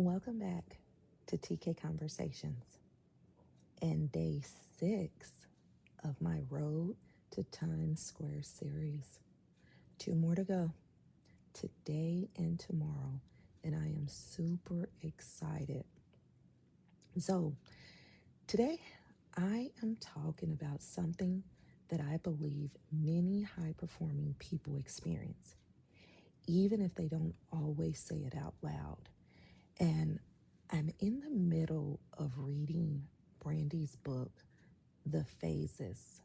Welcome back to TK Conversations and day 6 of my Road to Times Square series. 2 more to go, today and tomorrow, and I am super excited. So, today I am talking about something that I believe many high performing people experience, even if they don't always say it out loud. And I'm in the middle of reading Brandy's book, The Phases.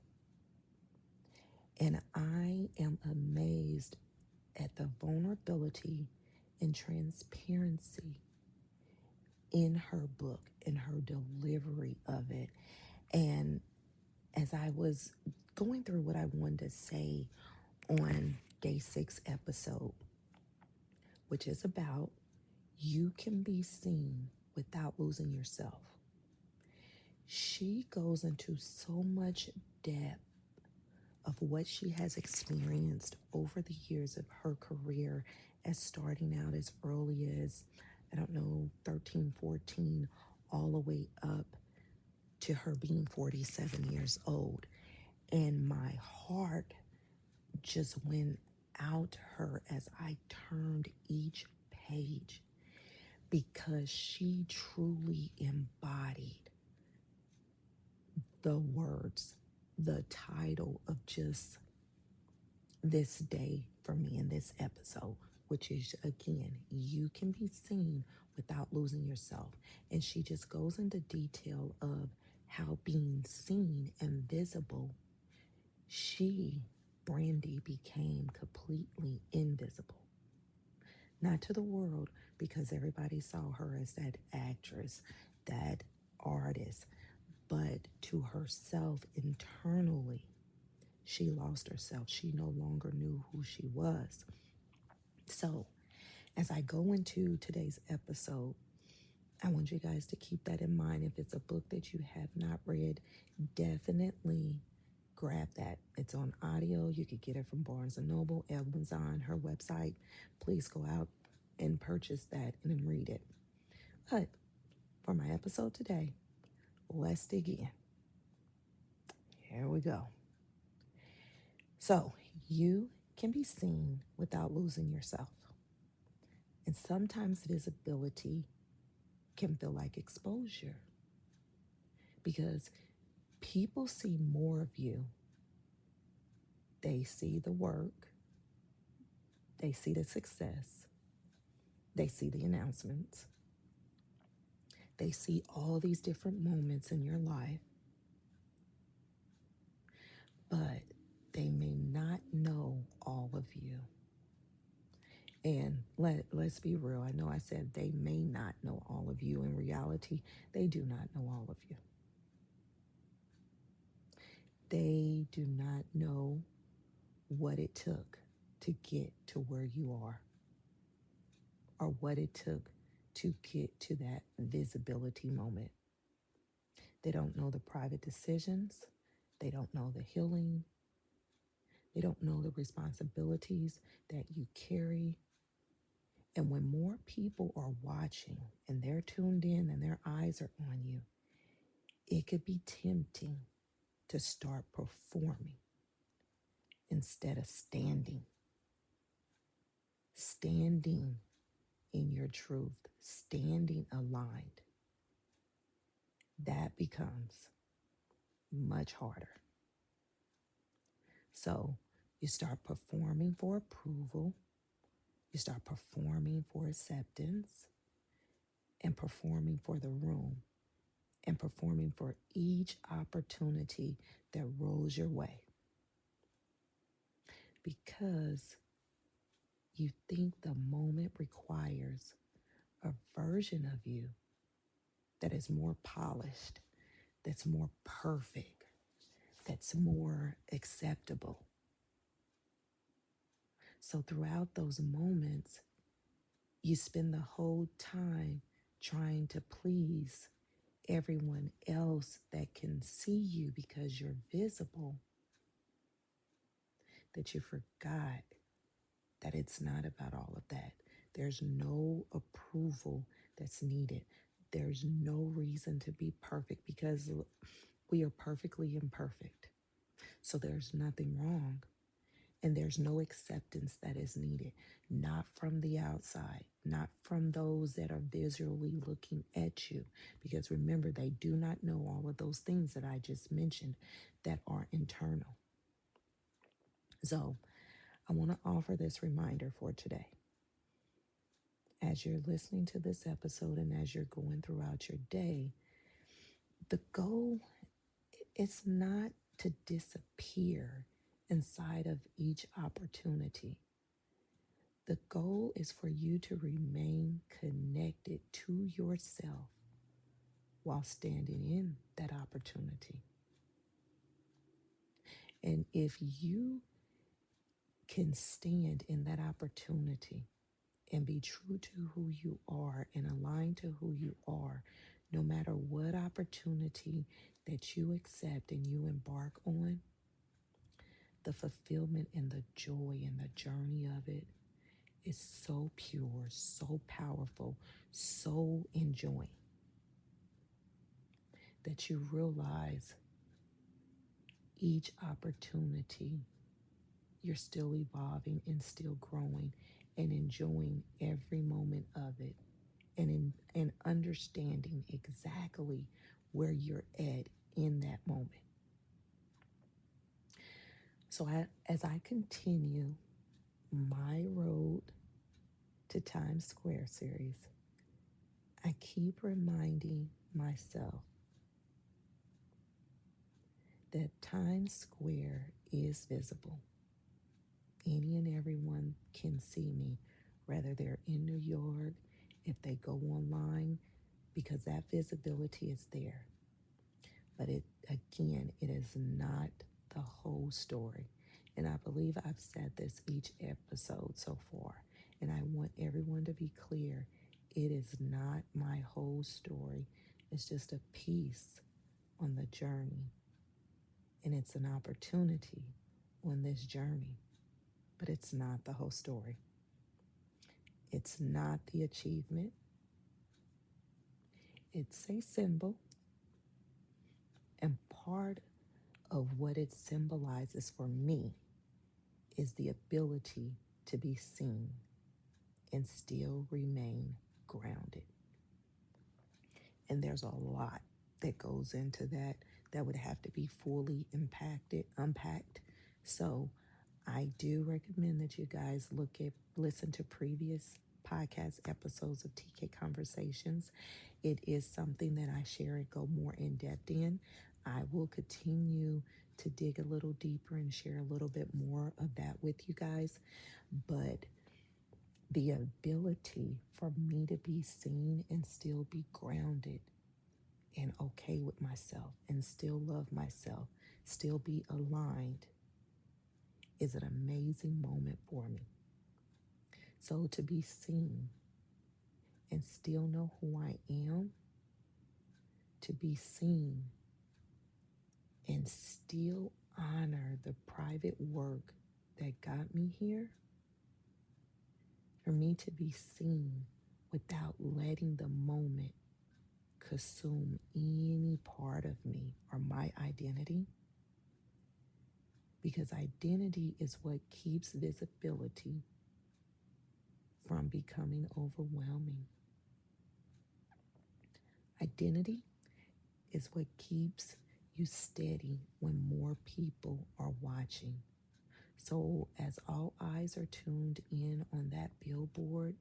And I am amazed at the vulnerability and transparency in her book, in her delivery of it. And as I was going through what I wanted to say on day 6 episode, which is about you can be seen without losing yourself, she goes into so much depth of what she has experienced over the years of her career, as starting out as early as, 13, 14, all the way up to her being 47 years old. And my heart just went out to her as I turned each page, because she truly embodied the words, the title of just this day for me in this episode, which is, again, you can be seen without losing yourself. And she just goes into detail of how being seen and visible, Brandy, became completely invisible. Not to the world, because everybody saw her as that actress, that artist, but to herself internally. She lost herself. She no longer knew who she was. So, as I go into today's episode, I want you guys to keep that in mind. If it's a book that you have not read, definitely grab that. It's on audio. You could get it from Barnes & Noble, Amazon, her website. Please go out and purchase that and then read it. But for my episode today, let's dig in. Here we go. So, you can be seen without losing yourself. And sometimes visibility can feel like exposure, because people see more of you. They see the work, they see the success, they see the announcements, they see all these different moments in your life, but they may not know all of you. And let's be real. I know I said they may not know all of you. In reality, they do not know all of you. They do not know what it took to get to where you are, or what it took to get to that visibility moment. They don't know the private decisions. They don't know the healing. They don't know the responsibilities that you carry. And when more people are watching and they're tuned in and their eyes are on you, it could be tempting to start performing instead of standing. Standing in your truth, standing aligned. That becomes much harder. So you start performing for approval, you start performing for acceptance, and performing for the room, and performing for each opportunity that rolls your way, because you think the moment requires a version of you that is more polished, that's more perfect, that's more acceptable. So throughout those moments, you spend the whole time trying to please everyone else that can see you because you're visible, that you forgot that it's not about all of that. There's no approval that's needed. There's no reason to be perfect because we are perfectly imperfect. So there's nothing wrong. And there's no acceptance that is needed, not from the outside, not from those that are visually looking at you. Because remember, they do not know all of those things that I just mentioned that are internal. So I want to offer this reminder for today. As you're listening to this episode and as you're going throughout your day, the goal is not to disappear inside of each opportunity. The goal is for you to remain connected to yourself while standing in that opportunity. And if you can stand in that opportunity and be true to who you are and align to who you are, no matter what opportunity that you accept and you embark on, the fulfillment and the joy and the journey of it is so pure, so powerful, so enjoying that you realize each opportunity you're still evolving and still growing and enjoying every moment of it and understanding exactly where you're at in that moment. So as I continue my Road to Times Square series, I keep reminding myself that Times Square is visible. Any and everyone can see me, whether they're in New York, if they go online, because that visibility is there. But it is not the whole story. And I believe I've said this each episode so far. And I want everyone to be clear. It is not my whole story. It's just a piece on the journey. And it's an opportunity on this journey. But it's not the whole story. It's not the achievement. It's a symbol. And part of what it symbolizes for me is the ability to be seen and still remain grounded. And there's a lot that goes into that would have to be fully unpacked. So I do recommend that you guys listen to previous podcast episodes of TK Conversations. It is something that I share and go more in depth in. I will continue to dig a little deeper and share a little bit more of that with you guys. But the ability for me to be seen and still be grounded and okay with myself and still love myself, still be aligned, is an amazing moment for me. So to be seen and still know who I am, to be seen and still honor the private work that got me here, for me to be seen without letting the moment consume any part of me or my identity, because identity is what keeps visibility from becoming overwhelming. Identity is what keeps you steady when more people are watching. So as all eyes are tuned in on that billboard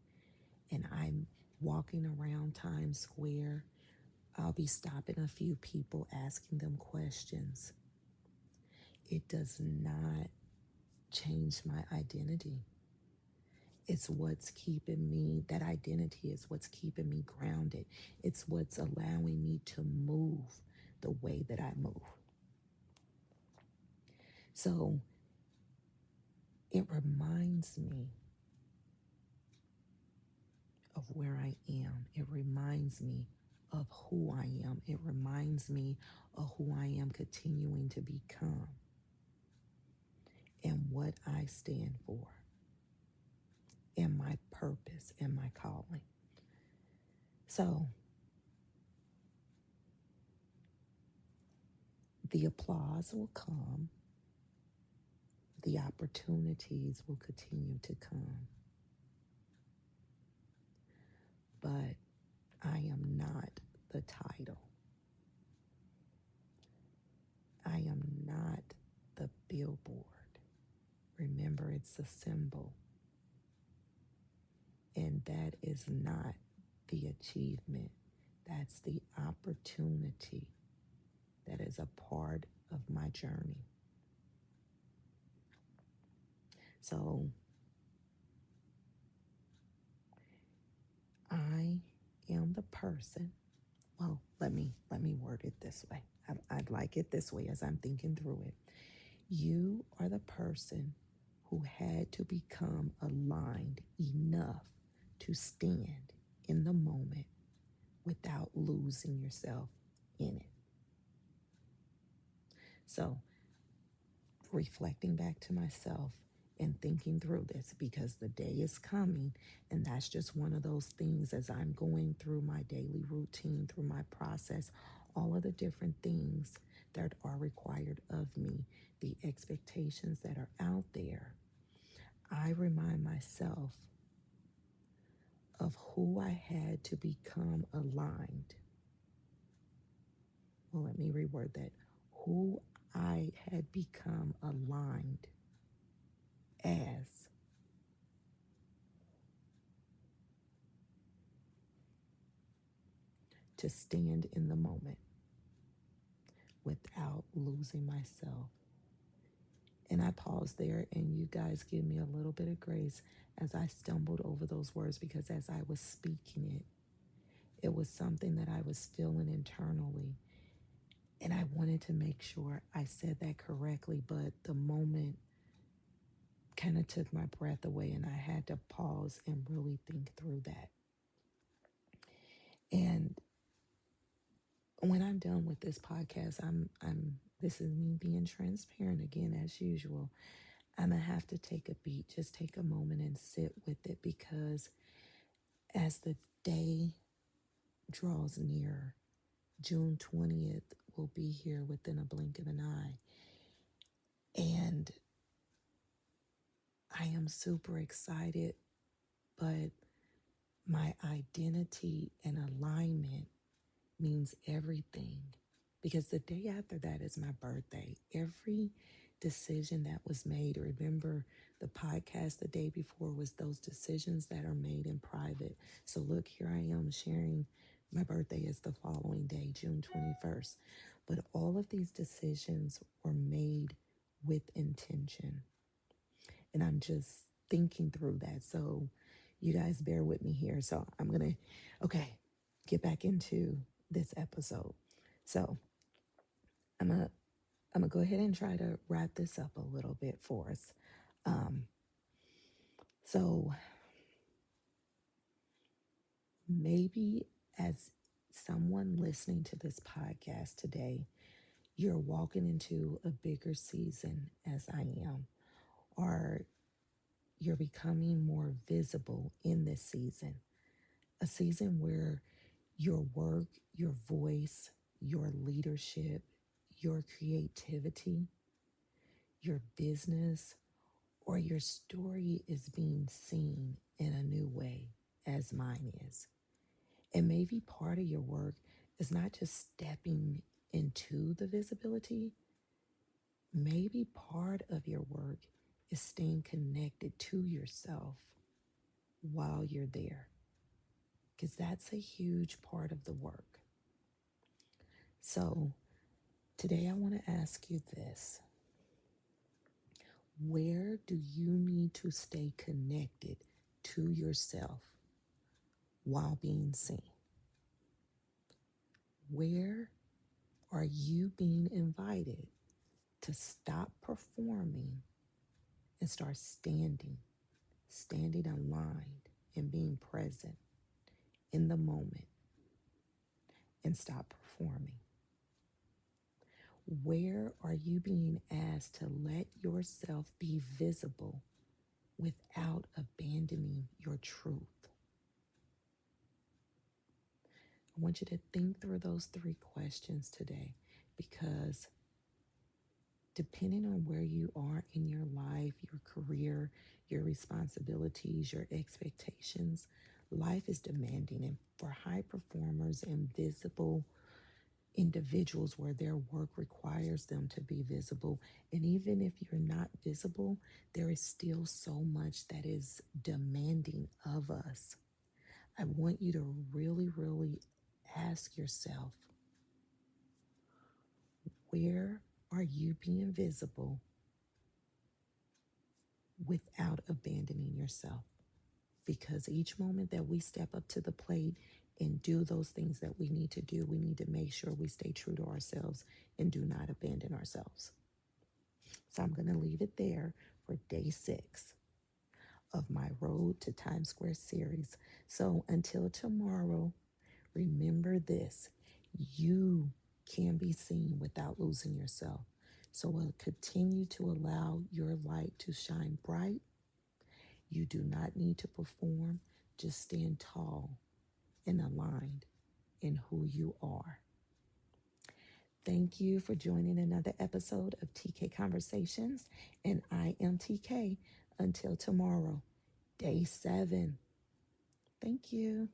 and I'm walking around Times Square, I'll be stopping a few people, asking them questions. It does not change my identity. It's what's keeping me, that identity is what's keeping me grounded. It's what's allowing me to move the way that I move. So it reminds me of where I am. It reminds me of who I am. It reminds me of who I am continuing to become and what I stand for and my purpose and my calling. So the applause will come, the opportunities will continue to come, but I am not the title. I am not the billboard. Remember, it's a symbol, and that is not the achievement. That's the opportunity that is a part of my journey. So I am the person. Well, let me word it this way. I'd like it this way as I'm thinking through it. You are the person who had to become aligned enough to stand in the moment without losing yourself in it. So, reflecting back to myself and thinking through this, because the day is coming, and that's just one of those things as I'm going through my daily routine, through my process, all of the different things that are required of me, the expectations that are out there. I remind myself of who I had to become aligned. Well, let me reword that. Who I had become aligned as to stand in the moment without losing myself. And I paused there, and you guys give me a little bit of grace as I stumbled over those words, because as I was speaking it, it was something that I was feeling internally. And I wanted to make sure I said that correctly, but the moment kind of took my breath away, and I had to pause and really think through that. And when I'm done with this podcast, this is me being transparent again as usual. I'm gonna have to take a beat, just take a moment and sit with it, because as the day draws near, June 20th will be here within a blink of an eye. And I am super excited, but my identity and alignment means everything, because the day after that is my birthday. Every decision that was made, remember the podcast the day before was those decisions that are made in private. So look, here I am sharing my birthday is the following day, June 21st. But all of these decisions were made with intention. And I'm just thinking through that. So you guys bear with me here. So I'm going to, okay, get back into this episode. So I'm gonna go ahead and try to wrap this up a little bit for us. Um, so maybe as someone listening to this podcast today, you're walking into a bigger season as I am, or you're becoming more visible in this season, a season where your work, your voice, your leadership, your creativity, your business, or your story is being seen in a new way, as mine is. And maybe part of your work is not just stepping into the visibility, maybe part of your work is staying connected to yourself while you're there, because that's a huge part of the work. So today I want to ask you this. Where do you need to stay connected to yourself while being seen? Where are you being invited to stop performing and start standing aligned and being present in the moment and stop performing? Where are you being asked to let yourself be visible without abandoning your truth? I want you to think through those three questions today, because depending on where you are in your life, your career, your responsibilities, your expectations, life is demanding. And for high performers and visible individuals where their work requires them to be visible, and even if you're not visible, there is still so much that is demanding of us. I want you to really, really ask yourself, where are you being visible without abandoning yourself? Because each moment that we step up to the plate and do those things that we need to do, we need to make sure we stay true to ourselves and do not abandon ourselves. So I'm going to leave it there for day 6 of my Road to Times Square series. So until tomorrow, remember this: you can be seen without losing yourself. So continue to allow your light to shine bright. You do not need to perform, just stand tall and aligned in who you are. Thank you for joining another episode of TK Conversations, and I am TK. Until tomorrow, day 7. Thank you.